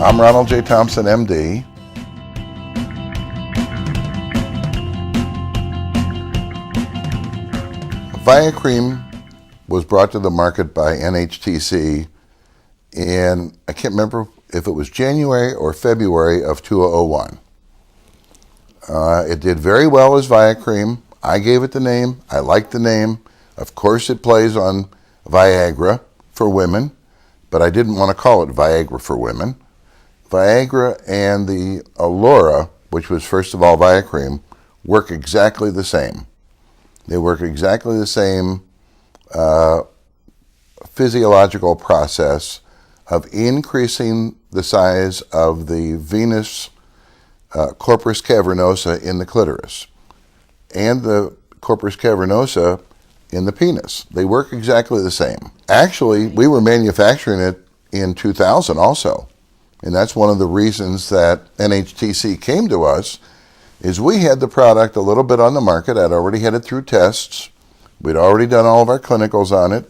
I'm Ronald J. Thompson, MD. Viacream was brought to the market by NHTC in, I can't remember if it was January or February of 2001. It did very well as Viacream. I gave it the name. I liked the name. Of course, it plays on Viagra for women, but I didn't want to call it Viagra for women. Viagra and the Alura, which was first of all Viacream, work exactly the same. They work exactly the same physiological process of increasing the size of the venous corpus cavernosa in the clitoris and the corpus cavernosa in the penis. They work exactly the same. Actually, we were manufacturing it in 2000 also. And that's one of the reasons that NHTC came to us, is we had the product a little bit on the market. I'd already had it through tests. We'd already done all of our clinicals on it.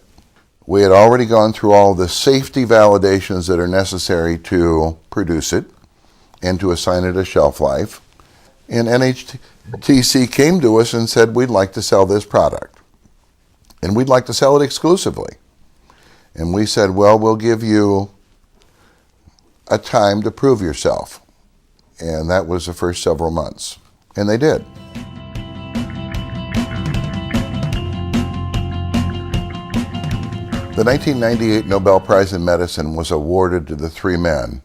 We had already gone through all the safety validations that are necessary to produce it and to assign it a shelf life. And NHTC came to us and said, we'd like to sell this product. And we'd like to sell it exclusively. And we said, well, we'll give you a time to prove yourself. And that was the first several months. And they did. The 1998 Nobel Prize in Medicine was awarded to the three men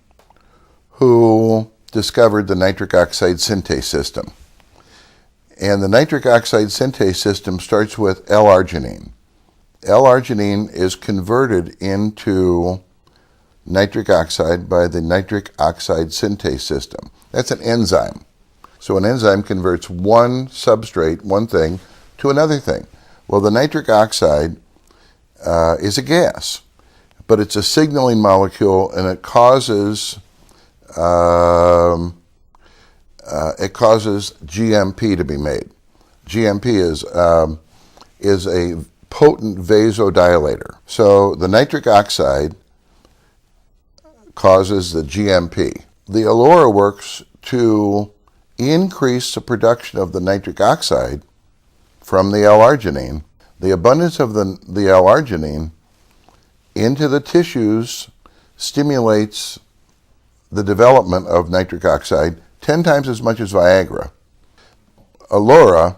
who discovered the nitric oxide synthase system. And the nitric oxide synthase system starts with L-arginine. L-arginine is converted into nitric oxide by the nitric oxide synthase system. That's an enzyme. So an enzyme converts one substrate, one thing, to another thing. Well, the nitric oxide is a gas, but it's a signaling molecule, and it causes GMP to be made. GMP is a potent vasodilator. So the nitric oxide causes the GMP. The Alura works to increase the production of the nitric oxide from the L-arginine. The abundance of the L-arginine into the tissues stimulates the development of nitric oxide 10 times as much as Viagra. Alura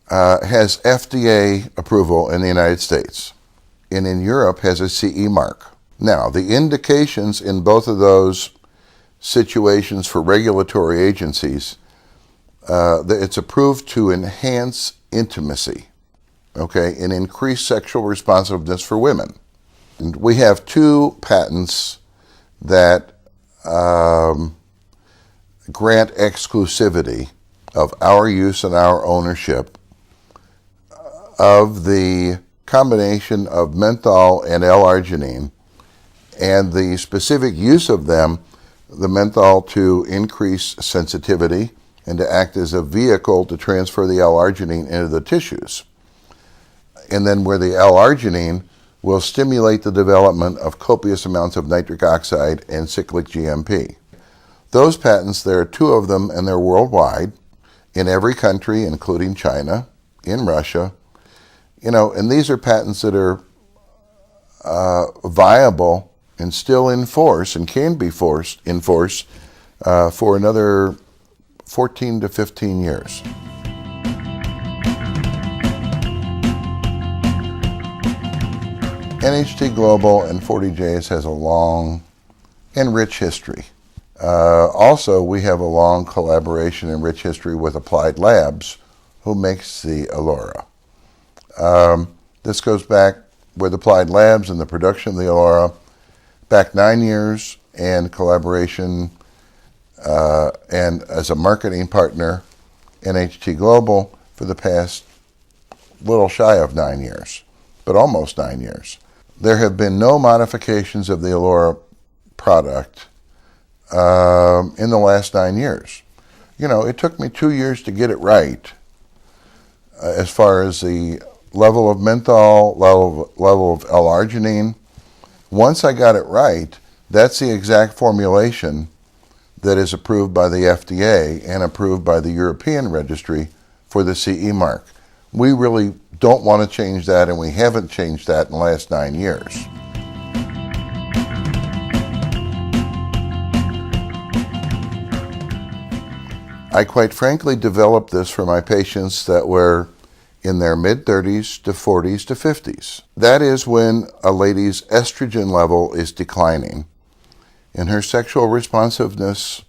has FDA approval in the United States, and in Europe has a CE mark. Now, the indications in both of those situations for regulatory agencies, it's approved to enhance intimacy, okay, and increase sexual responsiveness for women. And we have two patents that grant exclusivity of our use and our ownership of the combination of menthol and L-arginine, and the specific use of them, the menthol to increase sensitivity and to act as a vehicle to transfer the L-arginine into the tissues. And then where the L-arginine will stimulate the development of copious amounts of nitric oxide and cyclic GMP. Those patents, there are two of them, and they're worldwide, in every country, including China, in Russia. You know, and these are patents that are viable and still in force, and can be in force for another 14 to 15 years. NHT Global and 40Js has a long and rich history. Also, we have a long collaboration and rich history with Applied Labs, who makes the Alura. This goes back with Applied Labs and the production of the Alura back 9 years, and collaboration and as a marketing partner, NHT Global, for the past little shy of 9 years, but almost 9 years. There have been no modifications of the Alura product in the last 9 years. You know, it took me 2 years to get it right as far as the level of menthol, level of L-arginine. Once I got it right, That's the exact formulation that is approved by the FDA and approved by the European Registry for the CE mark. We really don't want to change that, and we haven't changed that in the last 9 years. I quite frankly developed this for my patients that were in their mid-30s to 40s to 50s. That is when a lady's estrogen level is declining, and her sexual responsiveness,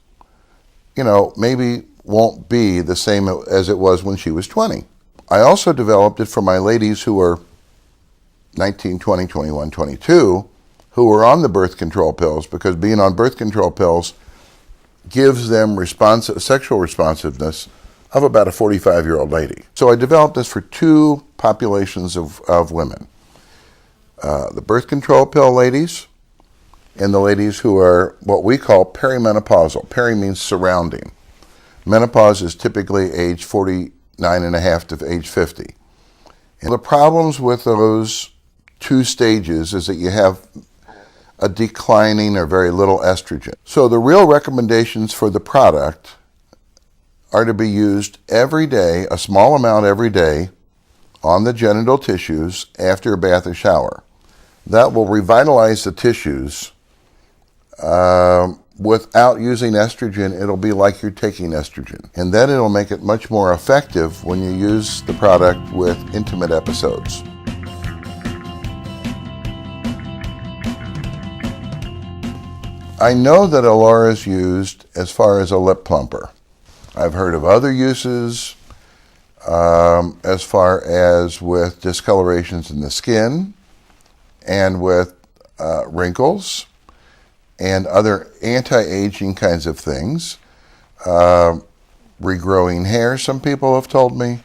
maybe won't be the same as it was when she was 20. I also developed it for my ladies who were 19, 20, 21, 22, who were on the birth control pills, because being on birth control pills gives them sexual responsiveness of about a 45-year-old lady. So I developed this for two populations of women. The birth control pill ladies and the ladies who are what we call perimenopausal. Peri means surrounding. Menopause is typically age 49 and a half to age 50. And the problems with those two stages is that you have a declining or very little estrogen. So the real recommendations for the product are to be used every day, a small amount every day, on the genital tissues after a bath or shower. That will revitalize the tissues. Without using estrogen, it'll be like you're taking estrogen. And then it'll make it much more effective when you use the product with intimate episodes. I know that Alura is used as far as a lip plumper. I've heard of other uses as far as with discolorations in the skin and with wrinkles and other anti-aging kinds of things. Regrowing hair, some people have told me,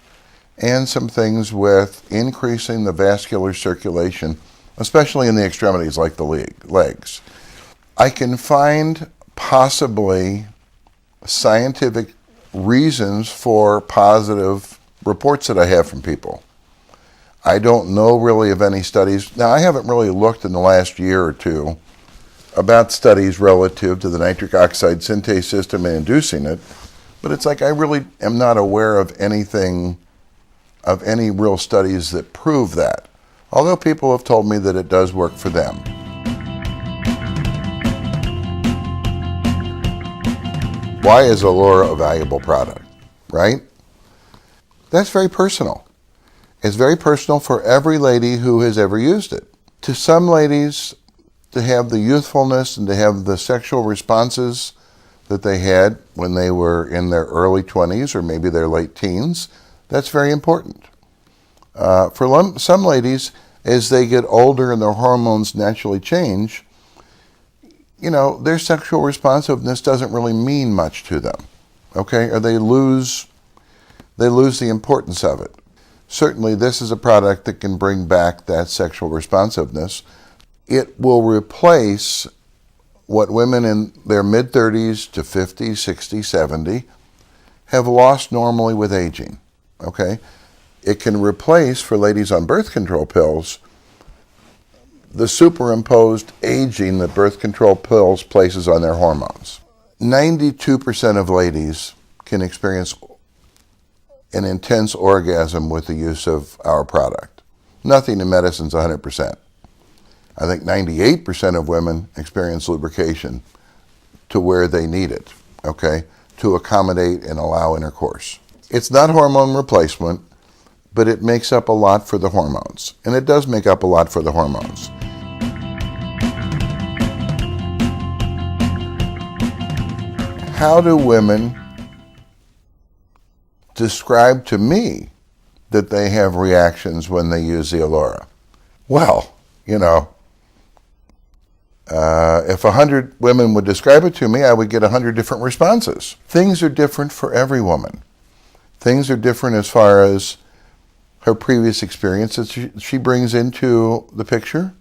and some things with increasing the vascular circulation, especially in the extremities like the legs. I can find possibly scientific reasons for positive reports that I have from people. I don't know really of any studies. Now, I haven't really looked in the last year or two about studies relative to the nitric oxide synthase system and inducing it, but it's like I really am not aware of anything, of any real studies that prove that, although people have told me that it does work for them. Why is Alura a valuable product, right? That's very personal. It's very personal for every lady who has ever used it. To some ladies, to have the youthfulness and to have the sexual responses that they had when they were in their early 20s or maybe their late teens, that's very important. For some ladies, as they get older and their hormones naturally change, their sexual responsiveness doesn't really mean much to them, okay? Or they lose the importance of it. Certainly, this is a product that can bring back that sexual responsiveness. It will replace what women in their mid-30s to 50, 60, 70 have lost normally with aging, okay? It can replace, for ladies on birth control pills, the superimposed aging that birth control pills places on their hormones. 92% of ladies can experience an intense orgasm with the use of our product. Nothing in medicine is 100%. I think 98% of women experience lubrication to where they need it, okay, to accommodate and allow intercourse. It's not hormone replacement, but it makes up a lot for the hormones. And it does make up a lot for the hormones. How do women describe to me that they have reactions when they use the Alura? Well, if 100 women would describe it to me, I would get 100 different responses. Things are different for every woman. Things are different as far as her previous experience that she brings into the picture.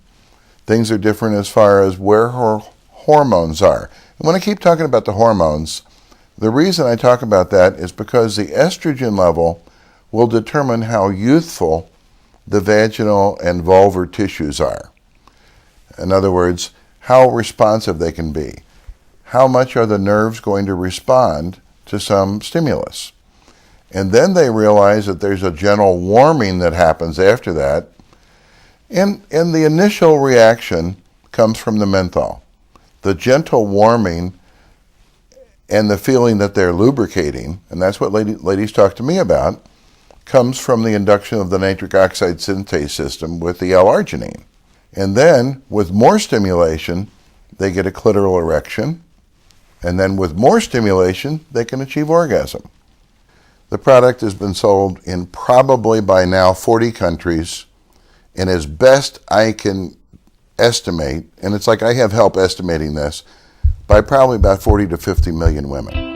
Things are different as far as where her hormones are. And when I keep talking about the hormones, the reason I talk about that is because the estrogen level will determine how youthful the vaginal and vulvar tissues are. In other words, how responsive they can be. How much are the nerves going to respond to some stimulus? And then they realize that there's a gentle warming that happens after that. And the initial reaction comes from the menthol. The gentle warming and the feeling that they're lubricating, and that's what ladies talk to me about, comes from the induction of the nitric oxide synthase system with the L-arginine. And then, with more stimulation, they get a clitoral erection. And then with more stimulation, they can achieve orgasm. The product has been sold in probably by now 40 countries. And as best I can estimate, and it's like I have help estimating this, by probably about 40 to 50 million women.